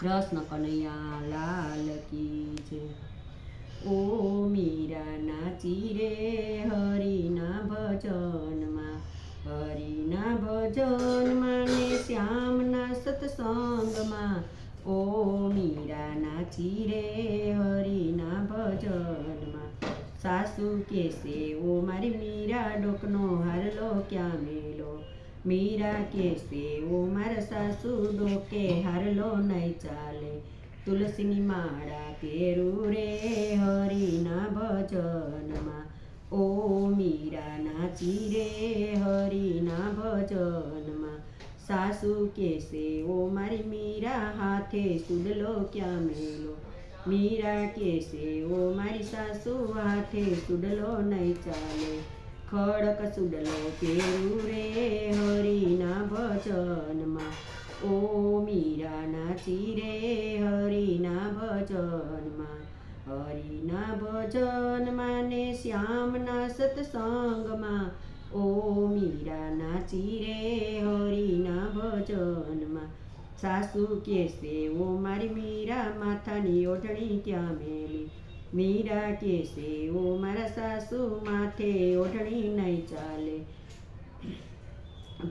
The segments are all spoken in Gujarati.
કૃષ્ણ કનૈયા લાલ કી જય। ઓ મીરા નાચી રે હરિના ભજનમાં, હરિના ભજનમાં ને શ્યામના સત્સંગમાં। ઓ મીરા નાચી રે હરિના ભજનમાં। સાસુ કહેશે ઓ મારી મીરા ડોકનો હારલો ક્યાં મેલો। મીરા કહેશે ઓ મારા સાસુ ડોકે હારલો નહીં ચાલે। તુલસીની માળા પહેરું રે હરિના ભજનમાં। ઓ મીરા નાચી રે હરિના ભજનમાં। સાસુ કહેશે ઓ મારી મીરા હાથે સુડલો ક્યાં મેલો। મીરા કહેશે ઓ મારી સાસુ હાથે સુડલો નહીં ચાલે। ખડક સુડલો પહેરું રે હરિના ભજનમાં। ઓ મીરા નાચી રે હરિના ભજનમાં। હરિના ભજનમાં ને શ્યામના સત્સંગમાં। ઓ મીરા નાચી રે હરિના ભજનમાં। સાસુ કહેશે ઓ મારી મીરા માથાની ઓઢણી ક્યાં મેલી। મીરા કહેશે ઓ મારા સાસુ માથે ઓઢણી નહીં ચાલે।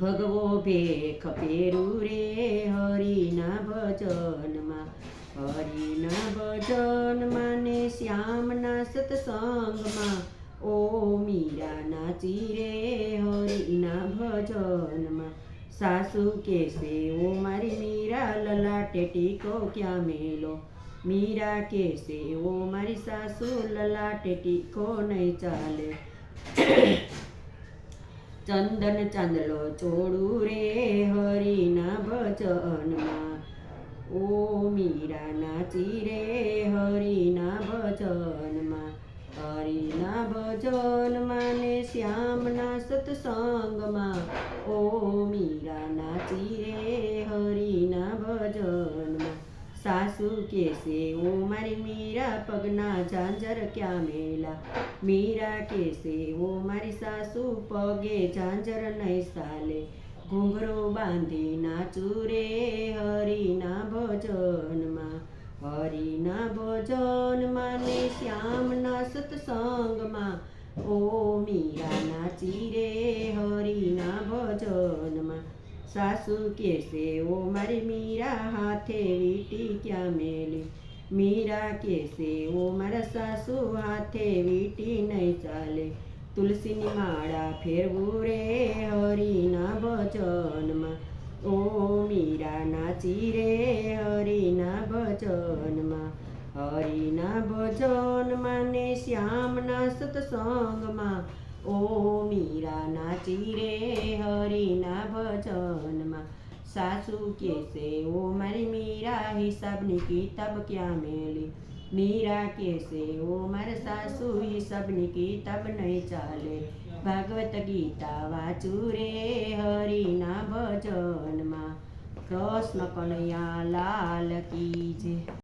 ભગવો ભેખ પહેરું રે હરિના ભજનમાં। હરિના ભજનમાં ને શ્યામના સત્સંગમાં। ઓ મીરા નાચી રે હરિના ભજનમાં। સાસુ કહેશે ઓ મારી મીરા લલાટે ટીકો ક્યાં મેલો। મીરા કહેશે ઓ મારી સાસુ લલાટે ટીકો નહીં ચાલે। ચંદન ચાંદલો ચોળું રે હરિના ભજનમાં। ઓ મીરા નાચી રે હરિના ભજનમાં। હરિના ભજનમાં ને શ્યામના સત્સંગમાં। ઓ મીરા નાચી રે હરિના ભજનમાં। સાસુ કહેશે ઓ મારી મીરા પગના ઝાંઝર ક્યાં મેલા। મીરા કહેશે ઓ મારી સાસુ પગે ઝાંઝર નહીં ચાલે। ઘૂંઘરો બાંધી નાચું રે હરિના ભજનમાં। હરિના ભજનમાં ને શ્યામના સત્સંગમાં। ઓ મીરા નાચી રે હરિના ભજનમાં। સાસુ કહેશે ઓ મારી મીરા હાથે વીંટી ક્યાં મેલી। મીરા કહેશે ઓ મારા સાસુ હાથે વીંટી નહીં ચાલે। તુલસીની માળા ફેરવું રે હરિના ભજનમાં। ઓ મીરા નાચી રે હરિના ભજનમાં। હરિના ભજનમાં ને શ્યામના સત્સંગમાં। ઓ મીરા નાચી રે હરિના ભજનમાં। સાસુ કહેશે ઓ મારી મીરા હિસાબની કિતાબ ક્યાં મેલી। મીરા કહેશે ઓ મારા સાસુ હિસાબની કિતાબ નહીં ચાલે। ભાગવત ગીતા વાંચું રે હરિના ભજનમાં। કૃષ્ણ કનૈયા લાલ કી જય।